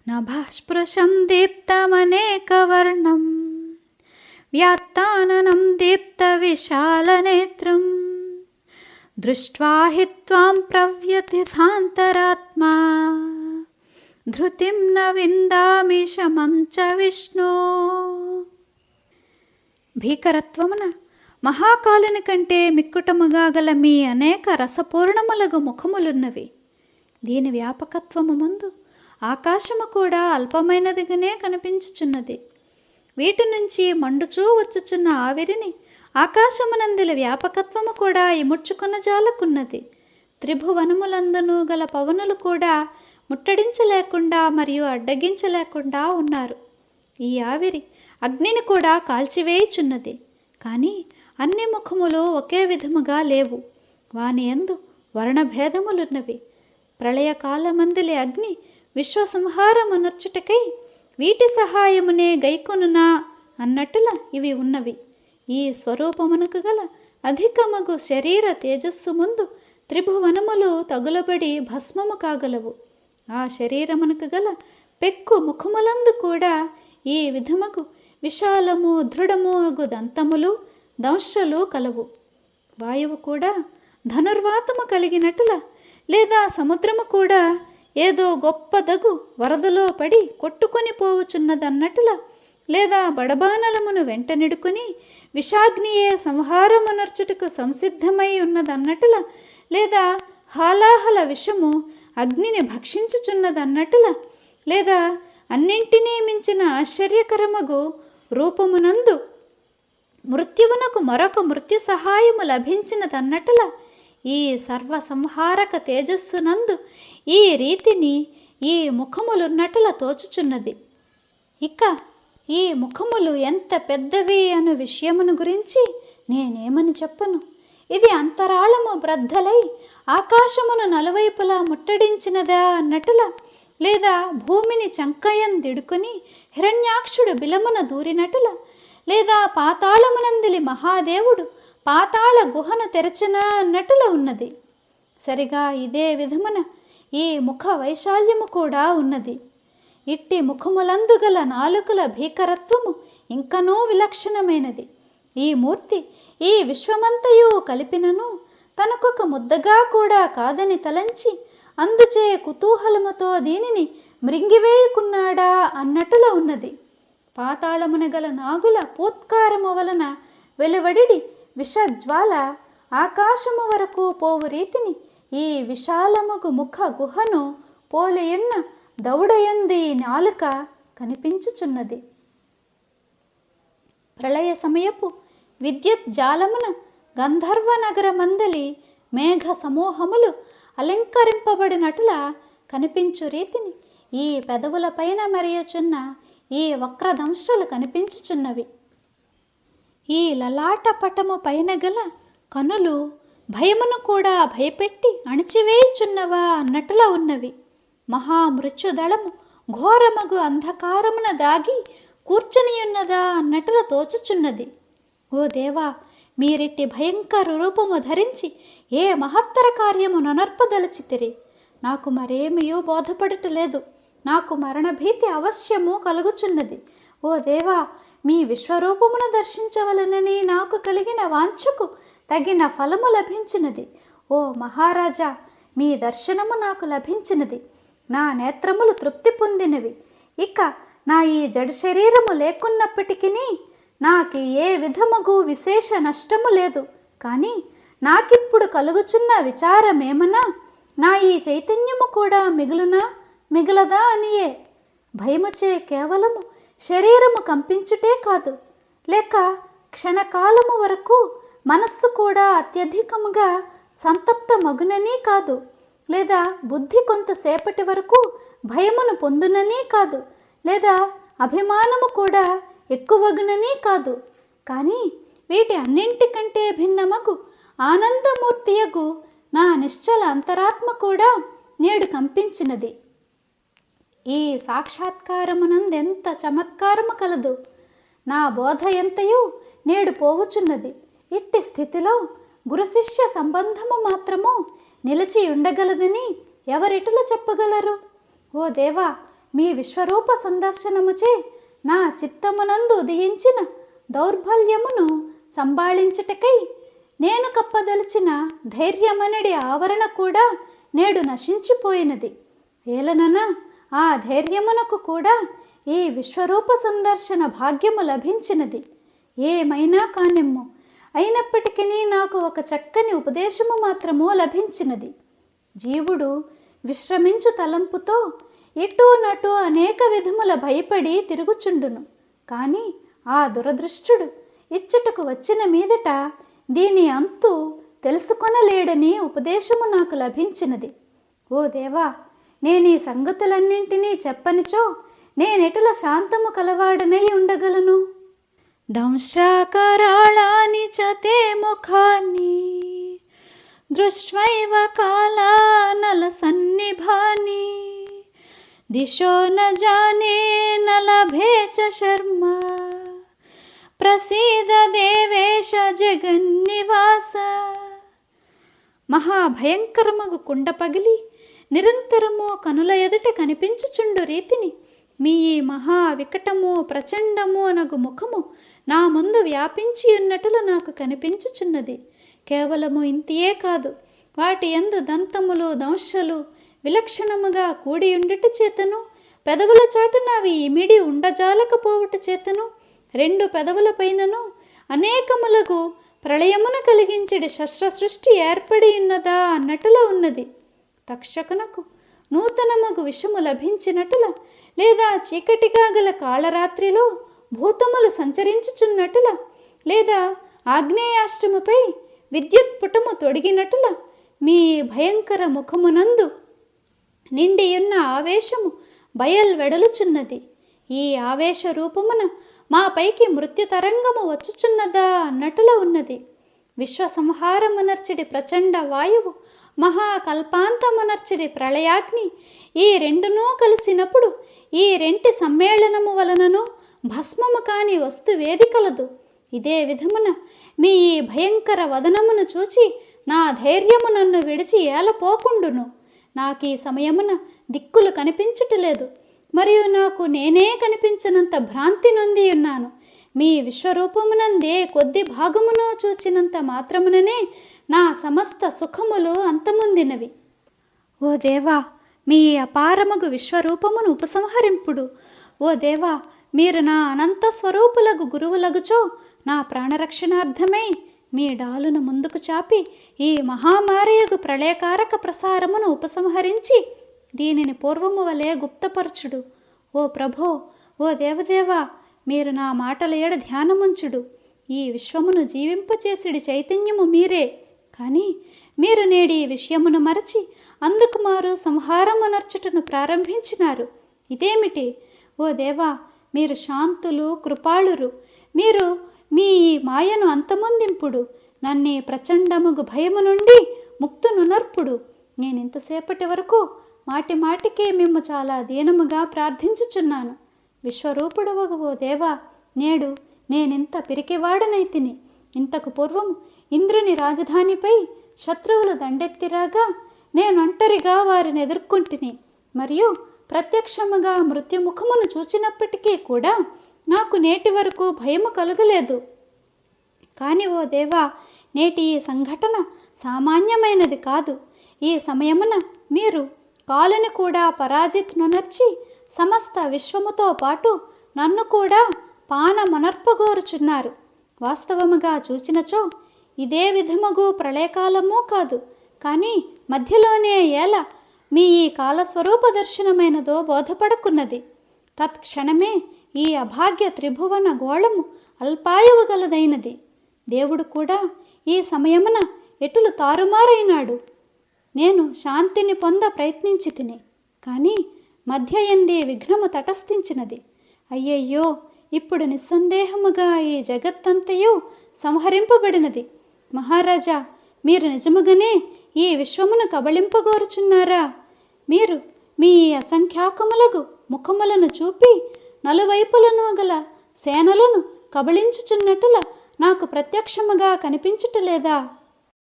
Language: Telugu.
నభఃస్పృశం దీప్తమనేకవర్ణం వ్యాత్తాననం దీప్తవిశాలనేత్రం దృష్ట్వా హి త్వాం ప్రవ్యథితాంతరాత్మా ధృతిం న విందామి శమం చ విష్ణో. భీకరత్వమున మహాకాలుని కంటే మిక్కుటముగా గల మీ అనేక రసపూర్ణములగు ముఖములున్నవి. దీని వ్యాపకత్వము ముందు ఆకాశము కూడా అల్పమైనదిగానే కనిపించుచున్నది. వీటి నుంచి మండుచూ వచ్చుచున్న ఆవిరిని ఆకాశమునందలి వ్యాపకత్వము కూడా ఇముడ్చుకొనజాలకున్నది. త్రిభువనములందును గల పవనులు కూడా ముట్టడించలేకుండా మరియు అడ్డగించలేకుండా ఉన్నారు. ఈ ఆవిరి అగ్నిని కూడా కాల్చివేయుచున్నది. కానీ అన్ని ముఖములు ఒకే విధముగా లేవు. వాని యందు వర్ణభేదములున్నవి. ప్రళయకాలమందలి అగ్ని విశ్వసంహారమునర్చుటకై వీటి సహాయమునే గైకొనునా అన్నట్టుల ఇవి ఉన్నవి. ఈ స్వరూపమునకు గల అధికమగు శరీర తేజస్సు ముందు త్రిభువనములు తగులబడి భస్మము కాగలవు. ఆ శరీరమునకు గల పెక్కు ముఖములందు కూడా ఈ విధముకు విశాలము దృఢము అగు దంతములు దంశలు కలవు. వాయువు కూడా ధనుర్వాతము కలిగినట్ల లేదా సముద్రము కూడా ఏదో గొప్పదగు వరదలో పడి కొట్టుకొని పోవుచున్నదన్నట్ల లేదా బడబానలమును వెంట నిడుకుని విషాగ్నియే సంహారమునర్చుటకు సంసిద్ధమై ఉన్నదన్నట్ల లేదా హాలాహల విషము అగ్నిని భక్షించుచున్నదన్నట్ల లేదా అన్నింటినీ మించిన ఆశ్చర్యకరమగు రూపమునందు మృత్యువునకు మరొక మృత్యు సహాయము లభించినదన్నట్ల ఈ సర్వ సంహారక తేజస్సునందు ఈ రీతిని ఈ ముఖములున్నట్ల తోచుచున్నది. ఇక ఈ ముఖములు ఎంత పెద్దవి అను విషయమును గురించి నేనేమని చెప్పను. ఇది అంతరాళము బ్రద్దలై ఆకాశమును నలువైపులా ముట్టడించినదా అన్నట్ల లేదా భూమిని చంకయందిడుకుని హిరణ్యాక్షుడు బిలమున దూరినట్ల లేదా పాతాళమునందలి మహాదేవుడు పాతాళ గుహను తెరచనా అన్నట్టుల ఉన్నది. సరిగా ఇదే విధమున ఈ ముఖ వైశాల్యము కూడా ఉన్నది. ఇట్టి ముఖములందు గల నాలుకల భీకరత్వము ఇంకనూ విలక్షణమైనది. ఈ మూర్తి ఈ విశ్వమంతయు కలిపినను తనకొక ముద్దగా కూడా కాదని తలంచి అందుచే కుతూహలముతో దీనిని మృంగివేయుకున్నాడా అన్నట్టుల ఉన్నది. పాతాళమున గల నాగుల పూత్కారము వలన వెలువడి విషజ్వాల ఆకాశము వరకు పోవు రీతిని ఈ విశాలముగు ముఖ గుహను పోలియున్న దౌడయంది నాలుక కనిపించుచున్నది. ప్రళయ సమయపు విద్యుత్ జాలమున గంధర్వ నగర మందలి మేఘ సమూహములు అలంకరింపబడినట్ల కనిపించు రీతిని ఈ పెదవుల పైన మరియుచున్న ఈ వక్రదంశలు కనిపించుచున్నవి. ఈ లలాట పటము పైన గల కనులు భయమును కూడా భయపెట్టి అణిచివేయుచున్నవా అన్నట్లా ఉన్నవి. మహామృత్యుదళము ఘోరమగు అంధకారమున దాగి కూర్చునియున్నదా అన్నట్ల తోచుచున్నది. ఓ దేవా, మీరిట్టి భయంకర రూపము ధరించి ఏ మహత్తర కార్యము నొనర్పదలచితిరి. నాకు మరేమియో బోధపడటలేదు. నాకు మరణభీతి అవశ్యము కలుగుచున్నది. ఓ దేవా, మీ విశ్వరూపమును దర్శించవలనని నాకు కలిగిన వాంఛకు తగిన ఫలము లభించినది. ఓ మహారాజా, మీ దర్శనము నాకు లభించినది. నా నేత్రములు తృప్తి పొందినవి. ఇక నా ఈ జడ శరీరము లేకున్నప్పటికీ నాకు ఏ విధముగు విశేష నష్టము లేదు. కానీ నాకిప్పుడు కలుగుచున్న విచారమేమన్నా నా ఈ చైతన్యము కూడా మిగులదా అనియే. భయముచే కేవలము శరీరము కంపించుటే కాదు, లేక క్షణకాలము వరకు మనస్సు కూడా అత్యధికముగా సంతప్త మగునని కాదు, లేదా బుద్ధి కొంతసేపటి వరకు భయమును పొందునని కాదు, లేదా అభిమానము కూడా ఎక్కువగునని కాదు. కానీ వీటి అన్నింటికంటే భిన్నమగు ఆనందమూర్తియగు నా నిశ్చల అంతరాత్మ కూడా నేడు కంపించినది. ఈ సాక్షాత్కారమునందెంత చమత్కారము కలదు. నా బోధ ఎంతయు నేడు పోవుచున్నది. ఇట్టి స్థితిలో గురుశిష్య సంబంధము మాత్రము నిలిచి ఉండగలదని ఎవరెటుల చెప్పగలరు? ఓ దేవా, మీ విశ్వరూప సందర్శనముచే నా చిత్తమునందు ఉదయించిన దౌర్బల్యమును సంభాళించుటకై నేను కప్పదలిచిన ధైర్యమనడి ఆవరణ కూడా నేడు నశించిపోయినది. ఏలనన ఆ ధైర్యమునకు కూడా ఈ విశ్వరూప సందర్శన భాగ్యము లభించినది. ఏమైనా కానిమ్ము, అయినప్పటికీ నాకు ఒక చక్కని ఉపదేశము మాత్రము లభించినది. జీవుడు విశ్రమించు తలంపుతో ఇటు నటు అనేక విధముల భయపడి తిరుగుచుండును. కానీ ఆ దురదృష్టుడు ఇచ్చటకు వచ్చిన మీదట దీని అంతు తెలుసుకొనలేడని ఉపదేశము నాకు లభించినది. ఓ దేవా, నేను ఈ సంగతులన్నింటినీ చెప్పనిచో నేనెటుల శాంతము కలవాడనై ఉండగలను? దంశ్రాకరాళాని చ తే ముఖాని దృష్ట్వైవ కాలానల సన్నిభాని దిశో న జానే న లభే చ శర్మ ప్రసీద దేవేశ జగన్నివాస. మహాభయంకరమగు కుండ పగిలి నిరంతరము కనుల ఎదుట కనిపించుచుండు రీతిని మీ మహా వికటము ప్రచండము అనగు ముఖము నా ముందు వ్యాపించి ఉన్నట్లు నాకు కనిపించుచున్నది. కేవలము ఇంతియే కాదు, వాటి యందు దంతములు దంశలు విలక్షణముగా కూడి ఉండుట చేతను, పెదవుల చాటున అవి ఇమిడి ఉండజాలకపోవుట చేతను, రెండు పెదవుల పైనను అనేకములకు ప్రళయమున కలిగించడి శస్త్ర సృష్టి ఏర్పడి ఉన్నదా అన్నట్టులా ఉన్నది. తక్షకునకు నూతనమగు విషము లభించినట్టుల, లేదా చీకటిగా గల కాళరాత్రిలో భూతములు సంచరించుచున్నట్టుల, లేదా ఆగ్నేయాష్టముపై విద్యుత్ పుటము తొడిగినట్టుల మీ భయంకర ముఖమునందు నిండియున్న ఆవేశము బయల్వెడలుచున్నది. ఈ ఆవేశ రూపమున మా పైకి మృత్యు తరంగము వచ్చుచున్నదా అన్నట్టులా ఉన్నది. విశ్వసంహారమునర్చడి ప్రచండ వాయువు, మహాకల్పాంతమునర్చడి ప్రళయాగ్ని, ఈ రెండునూ కలిసినప్పుడు ఈ రెంటి సమ్మేళనము వలనను భస్మము కాని వస్తువేది కలదు. ఇదే విధమున మీ ఈ భయంకర వదనమును చూచి నా ధైర్యము నన్ను విడిచి ఏలపోకుండును. నాకు ఈ సమయమున దిక్కులు కనిపించటలేదు, మరియు నాకు నేనే కనిపించనంత భ్రాంతి నొంది ఉన్నాను. మీ విశ్వరూపమునందే కొద్ది భాగమును చూచినంత మాత్రముననే నా సమస్త సుఖములు అంతమొందినవి. ఓ దేవా, మీ అపారమగు విశ్వరూపమును ఉపసంహరింపుడు. ఓ దేవా, మీరు నా అనంత స్వరూపులకు గురువులగుచో నా ప్రాణరక్షణార్థమై మీ డాలును ముందుకు చాపి ఈ మహామారియగు ప్రళయకారక ప్రసారమును ఉపసంహరించి దీనిని పూర్వము వలె గుప్తపరచుడు. ఓ ప్రభో, ఓ దేవదేవా, మీరు నా మాటల ఏడ ధ్యానముంచుడు. ఈ విశ్వమును జీవింపచేసిడి చైతన్యము మీరే. కానీ మీరు నేడి ఈ విషయమును మరచి అందుకు మారు సంహారమునర్చుటను ప్రారంభించినారు. ఇదేమిటి? ఓ దేవా, మీరు శాంతులు కృపాళురు. మీరు మీ మాయను అంతమొందింపుడు. నన్ను ప్రచండముగు భయము నుండి ముక్తునునర్పుడు. నేనింతసేపటి వరకు మాటి మాటికే మిమ్ము చాలా దీనముగా ప్రార్థించుచున్నాను. విశ్వరూపుడవగు ఓ దేవా, నేడు నేనింత పిరికివాడనైతిని. ఇంతకు పూర్వము ఇంద్రుని రాజధానిపై శత్రువులు దండెత్తిరాగా నేనొంటరిగా వారిని ఎదుర్కొంటిని, మరియు ప్రత్యక్షముగా మృత్యుముఖమును చూచినప్పటికీ కూడా నాకు నేటి వరకు భయము కలగలేదు. కాని ఓ దేవా, నేటి ఈ సంఘటన సామాన్యమైనది కాదు. ఈ సమయమున మీరు కాలుని కూడా పరాజిత్నునర్చి సమస్త విశ్వముతో పాటు నన్ను కూడా పానమనర్పగోరుచున్నారు. వాస్తవముగా చూచినచో ఇదే విధముగు ప్రళయకాలమూ కాదు, కానీ మధ్యలోనే ఏల మీ ఈ కాలస్వరూప దర్శనమైనదో బోధపడుకున్నది. తత్క్షణమే ఈ అభాగ్య త్రిభువన గోళము అల్పాయువు గలదైనది. దేవుడు కూడా ఈ సమయమున ఎటులు తారుమారైనాడు. నేను శాంతిని పొంద ప్రయత్నించి తిని, కానీ మధ్య ఎందే విఘ్నము తటస్థించినది. అయ్యయ్యో, ఇప్పుడు నిస్సందేహముగా ఈ జగత్తంతయు సంహరింపబడినది. మహారాజా, మీరు నిజముగానే ఈ విశ్వమును కబళింపగోరుచున్నారా? మీరు మీ అసంఖ్యాకములకు ముఖములను చూపి నలువైపులను గల సేనలను కబళించుచున్నట్టుల నాకు ప్రత్యక్షముగా కనిపించుటలేదా?